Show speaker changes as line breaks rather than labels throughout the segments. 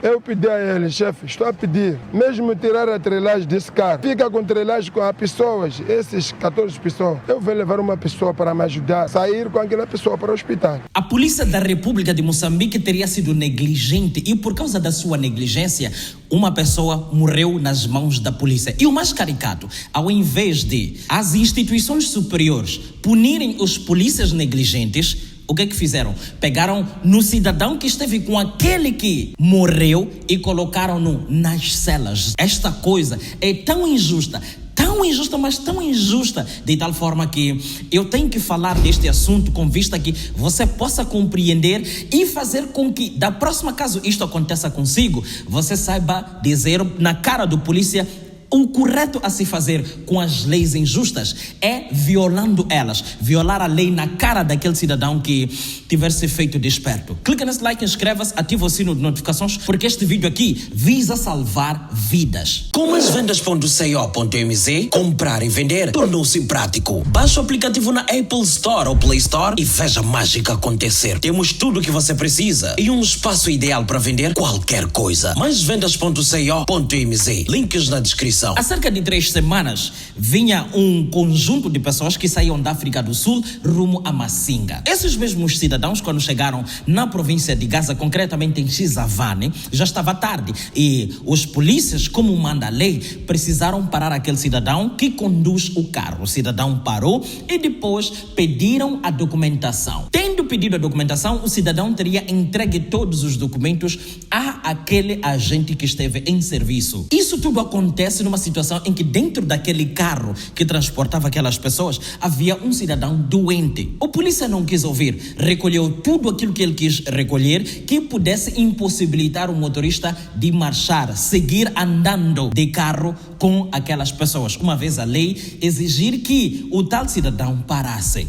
Eu pedi a ele, chefe, estou a pedir, mesmo tirar a trelagem desse carro, fica com trelagem com as pessoas, esses 14 pessoas. Eu vou levar uma pessoa para me ajudar a sair com aquela pessoa para o hospital.
A polícia da República de Moçambique teria sido negligente e por causa da sua negligência, uma pessoa morreu nas mãos da polícia. E o mais caricato, ao invés de as instituições superiores punirem os polícias negligentes, o que fizeram? Pegaram no cidadão que esteve com aquele que morreu e colocaram-no nas celas. Esta coisa é tão injusta, mas tão injusta, de tal forma que eu tenho que falar deste assunto com vista que você possa compreender e fazer com que, da próxima caso isto aconteça consigo, você saiba dizer na cara do polícia: o correto a se fazer com as leis injustas é violando elas. Violar a lei na cara daquele cidadão que tiver se feito desperto. Clica nesse like, inscreva-se, ativa o sino de notificações, porque este vídeo aqui visa salvar vidas. Com as vendas.co.mz, comprar e vender tornou-se prático. Baixe o aplicativo na Apple Store ou Play Store e veja a mágica acontecer. Temos tudo o que você precisa e um espaço ideal para vender qualquer coisa. Mais vendas.co.mz, links na descrição. Há cerca de 3 semanas, vinha um conjunto de pessoas que saíam da África do Sul rumo a Massinga. Esses mesmos cidadãos, quando chegaram na província de Gaza, concretamente em Xizavane, já estava tarde e os polícias, como manda a lei, precisaram parar aquele cidadão que conduz o carro. O cidadão parou e depois pediram a documentação. Tendo pedido a documentação, o cidadão teria entregue todos os documentos àquele agente que esteve em serviço. Isso tudo acontece numa situação em que dentro daquele carro que transportava aquelas pessoas havia um cidadão doente. O polícia não quis ouvir, recolheu tudo aquilo que ele quis recolher que pudesse impossibilitar o motorista de marchar, seguir andando de carro com aquelas pessoas, uma vez a lei exigir que o tal cidadão parasse.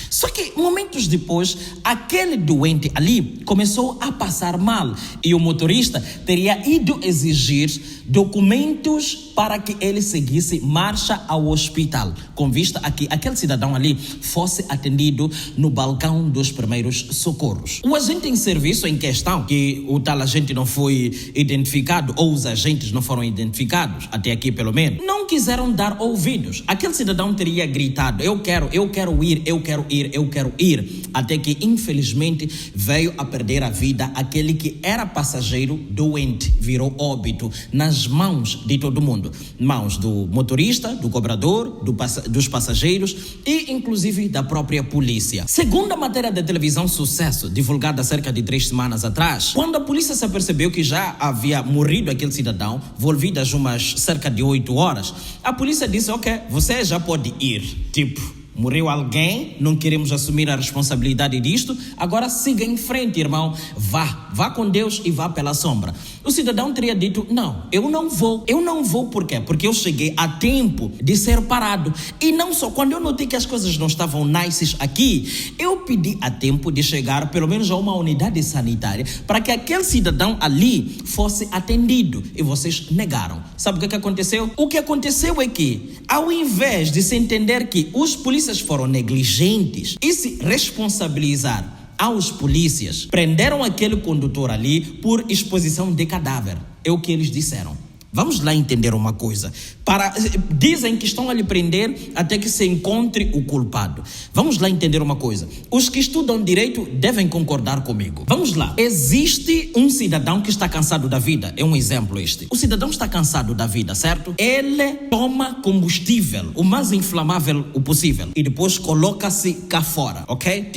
Só que momentos depois, aquele doente ali começou a passar mal e o motorista teria ido exigir documentos para que ele seguisse marcha ao hospital, com vista a que aquele cidadão ali fosse atendido no balcão dos primeiros socorros. O agente em serviço em questão, que o tal agente não foi identificado, ou os agentes não foram identificados, até aqui pelo menos, não quiseram dar ouvidos. Aquele cidadão teria gritado: eu quero ir, até que infelizmente veio a perder a vida aquele que era passageiro doente, virou óbito nas mãos de todo mundo, mãos do motorista, do cobrador, dos passageiros e inclusive da própria polícia. Segundo a matéria da televisão Sucesso, divulgada há cerca de 3 semanas atrás, quando a polícia se apercebeu que já havia morrido aquele cidadão, volvidas umas cerca de 8 horas, a polícia disse: ok, você já pode ir. Morreu alguém, não queremos assumir a responsabilidade disto, agora siga em frente, irmão, vá com Deus e vá pela sombra. O cidadão teria dito: não, eu não vou, por quê? Porque eu cheguei a tempo de ser parado, e não só, quando eu notei que as coisas não estavam nices aqui, eu pedi a tempo de chegar pelo menos a uma unidade sanitária, para que aquele cidadão ali fosse atendido, e vocês negaram. Sabe o que aconteceu? O que aconteceu é que, ao invés de se entender que os polícias foram negligentes e se responsabilizar aos polícias, prenderam aquele condutor ali por exposição de cadáver. É o que eles disseram. Vamos lá entender uma coisa. Dizem que estão a lhe prender até que se encontre o culpado. Vamos lá entender uma coisa. Os que estudam direito devem concordar comigo. Vamos lá. Existe um cidadão que está cansado da vida. É um exemplo este. O cidadão está cansado da vida, certo? Ele toma combustível, o mais inflamável o possível, e depois coloca-se cá fora, ok?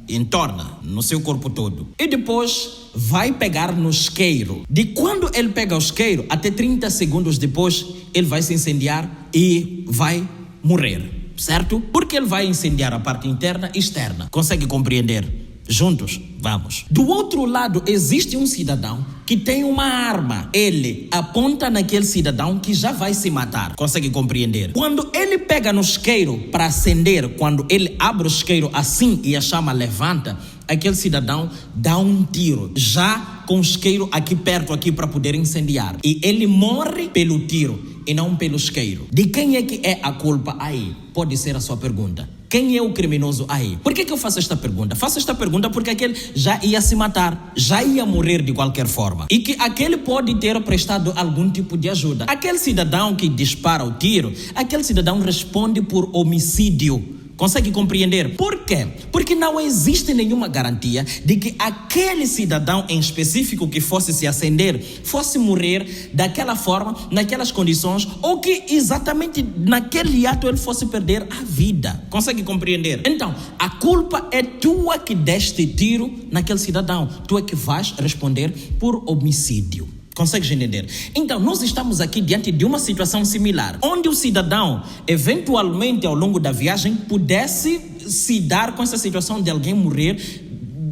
Entorna no seu corpo todo. E depois vai pegar no isqueiro. De quando ele pega o isqueiro até 30 segundos depois, ele vai se incendiar e vai morrer, certo? Porque ele vai incendiar a parte interna e externa. Consegue compreender? Juntos, vamos. Do outro lado, existe um cidadão que tem uma arma. Ele aponta naquele cidadão que já vai se matar. Consegue compreender? Quando ele pega no isqueiro para acender, quando ele abre o isqueiro assim e a chama levanta, aquele cidadão dá um tiro, já com o isqueiro aqui perto, aqui para poder incendiar. E ele morre pelo tiro e não pelo isqueiro. De quem é que é a culpa aí? Pode ser a sua pergunta. Quem é o criminoso aí? Por que eu faço esta pergunta? Faço esta pergunta porque aquele já ia se matar, já ia morrer de qualquer forma. E que aquele pode ter prestado algum tipo de ajuda. Aquele cidadão que dispara o tiro, aquele cidadão responde por homicídio. Consegue compreender? Por quê? Porque não existe nenhuma garantia de que aquele cidadão em específico que fosse se acender, fosse morrer daquela forma, naquelas condições, ou que exatamente naquele ato ele fosse perder a vida. Consegue compreender? Então, a culpa é tua que deste tiro naquele cidadão. Tu é que vais responder por homicídio. Consegues entender? Então, nós estamos aqui diante de uma situação similar, onde o cidadão, eventualmente, ao longo da viagem, pudesse se dar com essa situação de alguém morrer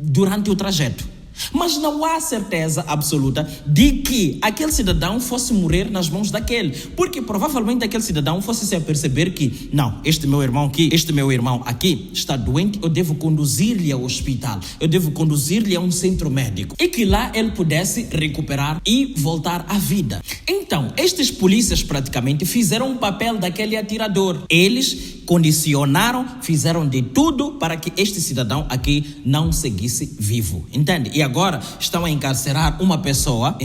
durante o trajeto. Mas não há certeza absoluta de que aquele cidadão fosse morrer nas mãos daquele. Porque provavelmente aquele cidadão fosse se aperceber que, não, este meu irmão aqui está doente, eu devo conduzir-lhe ao hospital, eu devo conduzir-lhe a um centro médico. E que lá ele pudesse recuperar e voltar à vida. Então, estes polícias praticamente fizeram o papel daquele atirador. Eles condicionaram, fizeram de tudo para que este cidadão aqui não seguisse vivo. Entende? E agora estão a encarcerar uma pessoa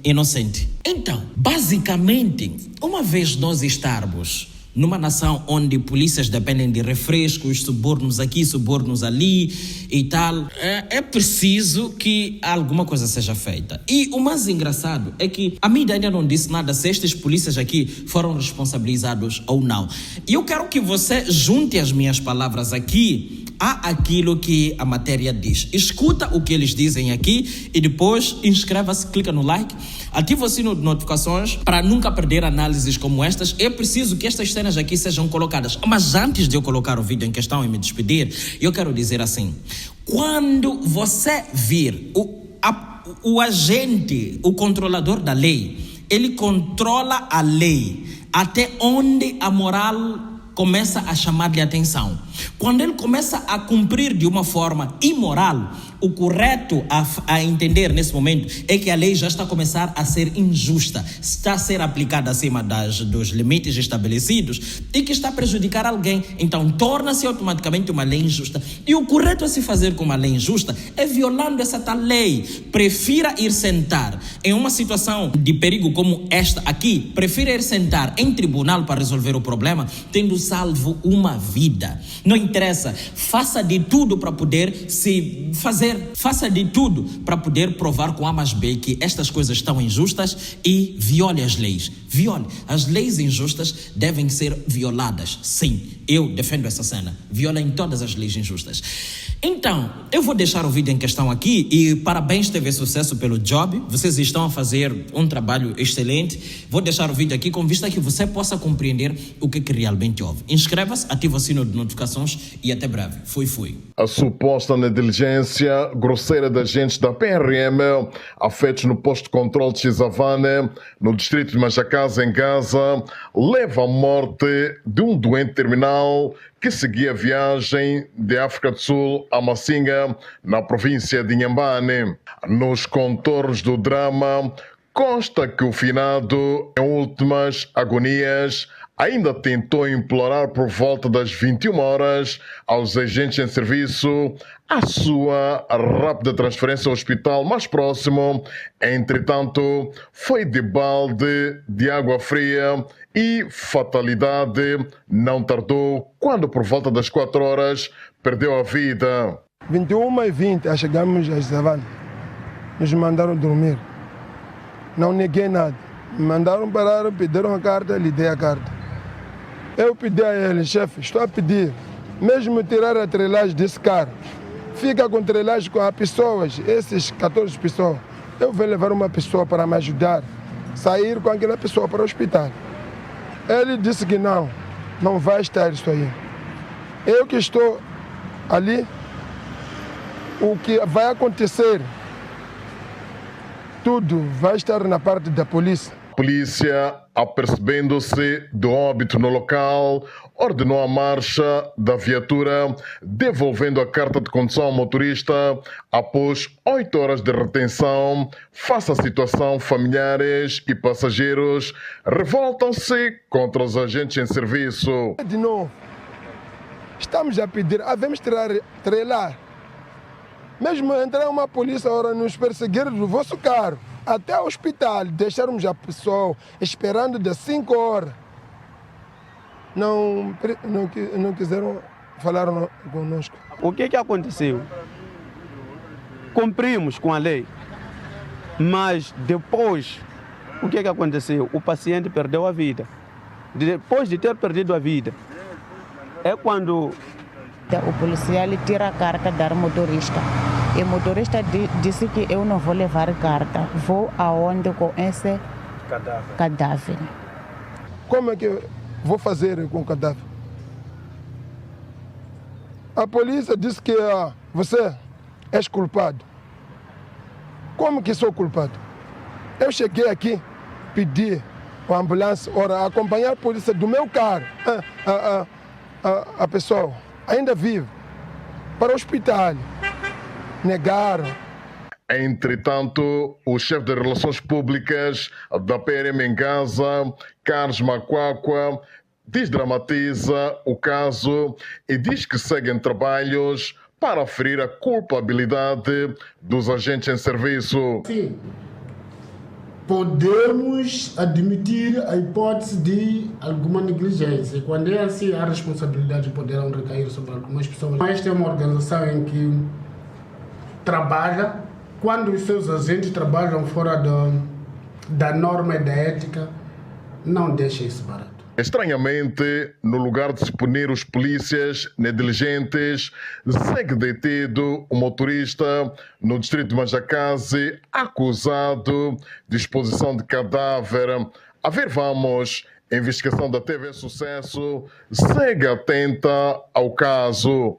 inocente. Então, basicamente, uma vez nós estarmos numa nação onde polícias dependem de refrescos, subornos aqui, subornos ali e tal, é preciso que alguma coisa seja feita. E o mais engraçado é que a mídia ainda não disse nada se estes polícias aqui foram responsabilizados ou não. E eu quero que você junte as minhas palavras aqui a aquilo que a matéria diz. Escuta o que eles dizem aqui e depois inscreva-se, clica no like, ativa o sino de notificações para nunca perder análises como estas. É preciso que estas cenas aqui sejam colocadas. Mas antes de eu colocar o vídeo em questão e me despedir, eu quero dizer assim: quando você vir o agente, o controlador da lei, ele controla a lei até onde a moral começa a chamar-lhe atenção. Quando ele começa a cumprir de uma forma imoral, o correto a entender nesse momento é que a lei já está a começar a ser injusta, está a ser aplicada acima dos limites estabelecidos e que está a prejudicar alguém. Então torna-se automaticamente uma lei injusta. E o correto a se fazer com uma lei injusta é violando essa tal lei. Prefira ir sentar em uma situação de perigo como esta aqui, prefira ir sentar em tribunal para resolver o problema, tendo salvo uma vida. Não interessa, faça de tudo para poder faça de tudo para poder provar com A mais B que estas coisas estão injustas e viole as leis. Viole. As leis injustas devem ser violadas. Sim, eu defendo essa cena. Violem todas as leis injustas. Então, eu vou deixar o vídeo em questão aqui e parabéns, TV Sucesso, pelo job. Vocês estão a fazer um trabalho excelente. Vou deixar o vídeo aqui com vista que você possa compreender o que realmente houve. Inscreva-se, ativa o sino de notificações e até breve. Fui.
A suposta negligência grosseira de agentes da PRM afetos no posto de controle de Chisavane, no distrito de Majacasa, em Gaza, leva à morte de um doente terminal que seguia a viagem de África do Sul a Massinga, na província de Inhambane. Nos contornos do drama, consta que o finado, em últimas agonias, ainda tentou implorar por volta das 21 horas aos agentes em serviço a sua rápida transferência ao hospital mais próximo. Entretanto, foi de balde de água fria e fatalidade não tardou quando, por volta das 4 horas, perdeu a vida.
21h20, chegamos a Savana. Nos mandaram dormir. Não neguei nada. Me mandaram parar, pediram a carta, lhe dei a carta. Eu pedi a ele: chefe, estou a pedir, mesmo tirar a trelagem desse carro, fica com trelagem com as pessoas, esses 14 pessoas. Eu vou levar uma pessoa para me ajudar, sair com aquela pessoa para o hospital. Ele disse que não vai estar isso aí. Eu que estou ali, o que vai acontecer, tudo vai estar na parte da polícia.
A polícia, apercebendo-se do óbito no local, ordenou a marcha da viatura, devolvendo a carta de condução ao motorista. Após 8 horas de retenção, face à situação, familiares e passageiros revoltam-se contra os agentes em serviço.
De novo, Estamos a pedir, devemos treinar. Mesmo entrar uma polícia agora nos perseguir do vosso carro, até o hospital, deixarmos a pessoa esperando de 5 horas. Não quiseram falar conosco.
O que aconteceu? Cumprimos com a lei, mas depois, o que aconteceu? O paciente perdeu a vida. Depois de ter perdido a vida, é quando
o policial tira a carta do motorista. E o motorista disse que eu não vou levar carta, vou aonde com esse cadáver.
Como é que vou fazer com o cadáver? A polícia disse que você é culpado. Como que sou culpado? Eu cheguei aqui, pedi a ambulância, acompanhar a polícia do meu carro. A pessoa ainda vive para o hospital. Negaram.
Entretanto, o chefe de Relações Públicas da PRM em Gaza, Carlos Macuacua, desdramatiza o caso e diz que seguem trabalhos para aferir a culpabilidade dos agentes em serviço.
Sim, podemos admitir a hipótese de alguma negligência. Quando é assim, as responsabilidades poderão recair sobre algumas pessoas. Esta é uma organização em que trabalha, quando os seus agentes trabalham fora da norma e da ética, não deixa isso barato.
Estranhamente, no lugar de se punir os polícias negligentes, segue detido o motorista no distrito de Manjacaze, acusado de exposição de cadáver. A ver, vamos, a investigação da TV Sucesso segue atenta ao caso.